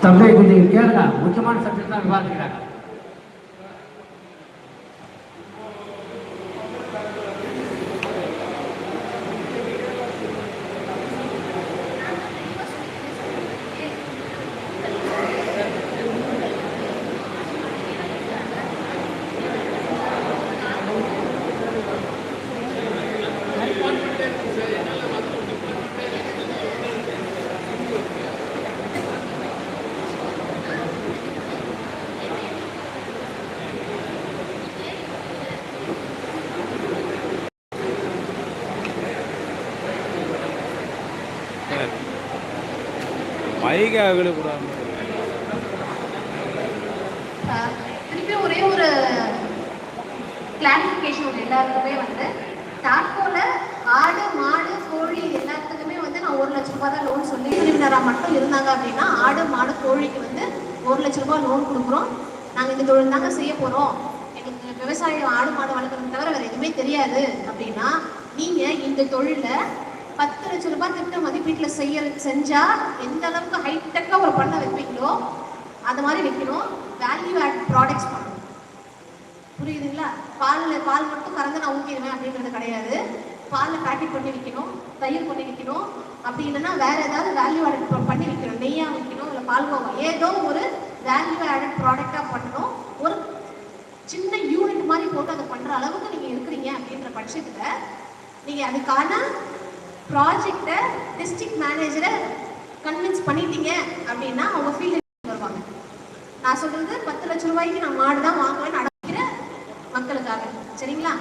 தந்தை கொஞ்சம் கேளுங்க, முக்கியமான சப்ஜெக்ட் தான் விவாதிக்கிறாங்க. திருப்பி ஒரே ஒரு கிளாரிஃபிகேஷன் எல்லாருக்குமே வந்து டாக்கோல ஆடு மாடு கோழி எல்லாத்துக்குமே வந்து நான் 1 லட்ச ரூபாய் தான் லோன் சொல்லி பிரிவினராக மட்டும் இருந்தாங்க அப்படின்னா ஆடு மாடு கோழிக்கு வந்து 1 லட்ச ரூபாய் லோன் கொடுக்குறோம். நாங்கள் இந்த தொழில் தாங்க செய்ய போகிறோம், எங்களுக்கு விவசாயம் ஆடு மாடு வளர்க்குறது தவிர வேறு எதுவுமே தெரியாது அப்படின்னா நீங்கள் இந்த தொழிலை 10 லட்ச ரூபாய் திட்ட மதிப்பீட்டில் செஞ்சா எந்த அளவுக்கு ஹைடெக்காக ஒரு பண்ண வைப்பீங்களோ அது மாதிரி வைக்கணும். வேல்யூ ஆட் ப்ராடக்ட்ஸ் பண்ணணும். புரியுதுங்களா? பால் மட்டும் கறந்து நான் ஊற்றிடுவேன் அப்படின்றது கிடையாது. பாலில் பேக்கெட் பண்ணி விற்கணும், தயிர் பண்ணி விற்கணும், அப்படி இல்லைன்னா வேற ஏதாவது வேல்யூ ஆட் பண்ணி விற்கணும். நெய்யாக விற்கணும், இல்லை பால்கோவா, ஏதோ ஒரு வேல்யூ ஆடட் ப்ராடக்டாக பண்ணணும். ஒரு சின்ன யூனிட் மாதிரி போட்டு அதை பண்ணுற அளவுக்கு நீங்கள் இருக்கிறீங்க அப்படின்ற பட்சத்தில் நீங்கள் அதுக்கான ப்ராஜெக்டை டிஸ்ட்ரிக்ட் மேனேஜரை கன்வின்ஸ் பண்ணிட்டீங்க அப்படின்னா அவங்க ஃபீல்டு வருவாங்க. நான் சொல்றது 10 லட்ச ரூபாய்க்கு நான் மாடு தான் வாங்குவேன்னு அடைக்கிற மக்களுக்காக, சரிங்களா?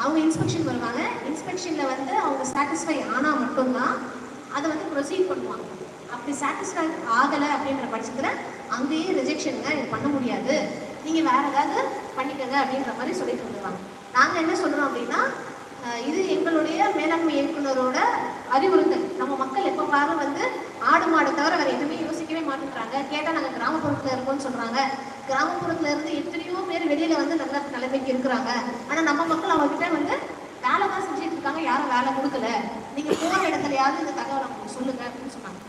அவங்க இன்ஸ்பெக்ஷன் வருவாங்க. இன்ஸ்பெக்ஷனில் வந்து அவங்க சாட்டிஸ்ஃபை ஆனால் மட்டும்தான் அதை வந்து ப்ரொசீட் பண்ணுவாங்க. அப்படி சாட்டிஸ்ஃபை ஆகலை அப்படின்ற பட்சத்தில் அங்கேயே ரிஜெக்ஷனுங்க, இது பண்ண முடியாது, நீங்கள் வேறு ஏதாவது பண்ணிக்கங்க அப்படின்ற மாதிரி சொல்லிட்டு வந்துடுவாங்க. நாங்கள் என்ன சொல்கிறோம் அப்படின்னா, இது எங்களுடைய மேலாண்மை இயக்குனரோட அறிவுறுத்தல். நம்ம மக்கள் எப்போ பாரு வந்து ஆடு மாடு தவிர வேறு எதுவுமே யோசிக்கவே மாட்டேங்கிறாங்க. கேட்டால் நாங்கள் கிராமப்புறத்தில் இருக்கோம்னு சொல்கிறாங்க. கிராமப்புறத்தில் இருந்து எத்தனையோ பேர் வெளியில் வந்து நல்ல நிலைமைக்கு இருக்கிறாங்க. ஆனால் நம்ம மக்கள் அவங்ககிட்ட வந்து வேலை தான் செஞ்சுட்டு இருக்காங்க, யாரும் வேலை கொடுக்கல. நீங்கள் போகிற இடத்துலையாவது இந்த தகவலை நமக்கு சொல்லுங்க அப்படின்னு சொன்னாங்க.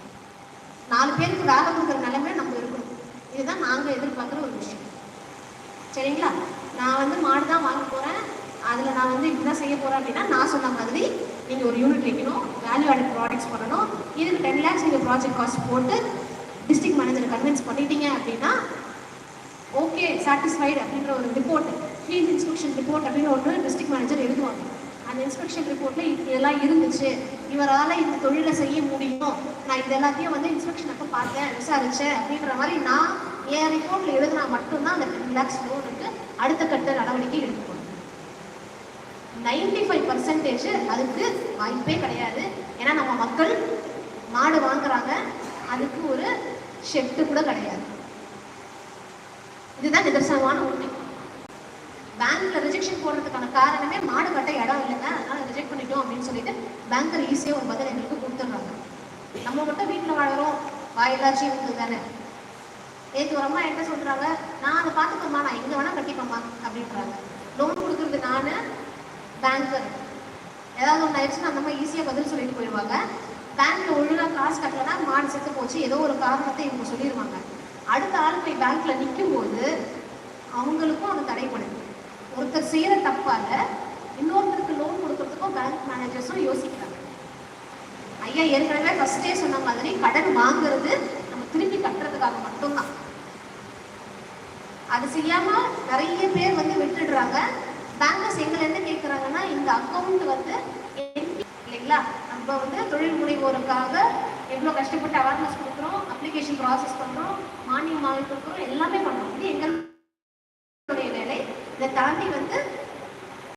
4 பேருக்கு வேலை கொடுக்குற நிலைமை நம்ம இருக்கணும். இதுதான் நாங்கள் எதிர்பார்க்குற ஒரு விஷயம், சரிங்களா? நான் வந்து மாடு தான் வாங்க போகிறேன், அதில் நான் வந்து இப்படி தான் செய்ய போகிறேன் அப்படின்னா நான் சொன்ன மாதிரி நீங்கள் ஒரு யூனிட் வைக்கணும், வேல்யூ ஆடட் ப்ராடக்ட்ஸ் பண்ணணும். இதுக்கு 10 lakhs நீங்கள் ப்ராஜெக்ட் காஸ்ட் போட்டு டிஸ்ட்ரிக்ட் மேனேஜரை கன்வின்ஸ் பண்ணிட்டீங்க அப்படின்னா ஓகே சாட்டிஸ்ஃபைடு அப்படின்ற ஒரு ரிப்போர்ட், ஃபீல்ட் இன்ஸ்பெக்ஷன் ரிப்போர்ட் அப்படின்னு ஒன்று டிஸ்ட்ரிக்ட் மேனேஜர் எழுதுவாங்க. அந்த இன்ஸ்பெக்ஷன் ரிப்போர்ட்டில் இதெல்லாம் இருந்துச்சு, இவரால் இந்த தொழிலை செய்ய முடியும், நான் இது எல்லாத்தையும் வந்து இன்ஸ்பெக்ஷன் அப்போ பார்த்தேன் விசாரித்தேன் அப்படின்ற மாதிரி நான் என் ரிப்போர்ட்டில் எழுதுனா மட்டும்தான் அந்த 10 lakhs லோனுக்கு அடுத்த கட்ட நடவடிக்கை எடுத்துக்கணும். 95% அதுக்கு வாய்ப்பே கிடையாது. ஏன்னா நம்ம மக்கள் மாடு வாங்குறாங்க, அதுக்கு ஒரு ஷெட்டு கூட கிடையாது. இதுதான் நிதர்சனமான உண்மை. பேங்க்ல ரிஜெக்ஷன் போடுறதுக்கான காரணமே மாடு கட்ட இடம் இல்லைங்க, அதனால ரிஜெக்ட் பண்ணிட்டோம் அப்படின்னு சொல்லிட்டு பேங்கர் ஈஸியாக ஒரு பதில் எங்களுக்கு கொடுத்துட்றாங்க. நம்ம மட்டும் வீட்டில் வாழறோம், வாயிலாச்சு இவங்களுக்கு தானே. நேற்று ஒரு அம்மா என்ன சொல்றாங்க, நான் அதை பார்த்துக்கோமா, நான் எங்கே வேணா கட்டிப்போம்மா அப்படின்றாங்க. லோன் கொடுக்குறது நான், பேங்கர். ஏதாவது ஒன்று ஆயிடுச்சுன்னா அந்த மாதிரி ஈஸியாக பதில் சொல்லிட்டு போயிடுவாங்க. பேங்க்ல ஒழுங்காக காசு கட்டலைன்னா மாடு செத்து போச்சு, ஏதோ ஒரு காரணத்தை இவங்க சொல்லிடுவாங்க. அடுத்த ஆள் போய் பேங்க்ல நிற்கும் போது அவங்களுக்கும் அது தடைப்படுது. ஒருத்தர் செய்யற தப்பால இன்னொருத்தருக்கு லோன் கொடுக்கறதுக்கும் பேங்க் மேனேஜர்ஸும் யோசிக்கிறாங்க. ஐயா ஏற்கனவே ஃபர்ஸ்டே சொன்ன மாதிரி கடன் வாங்குறது நம்ம திருப்பி கட்டுறதுக்காக மட்டும்தான். அது செய்யாம நிறைய பேர் வந்து விட்டுடுறாங்க. பேங்கர்ஸ் எங்களை என்ன கேட்குறாங்கன்னா, இந்த அக்கௌண்ட் வந்து இல்லைங்களா, நம்ம வந்து தொழில் முனைவோருக்காக எவ்வளோ கஷ்டப்பட்டு அவேர்னஸ் கொடுக்குறோம், அப்ளிகேஷன் ப்ராசஸ் பண்ணுறோம், மானியம் வாங்கி கொடுக்குறோம், எல்லாமே பண்ணுறோம். இது எங்களுடைய வேலை. இதை தாண்டி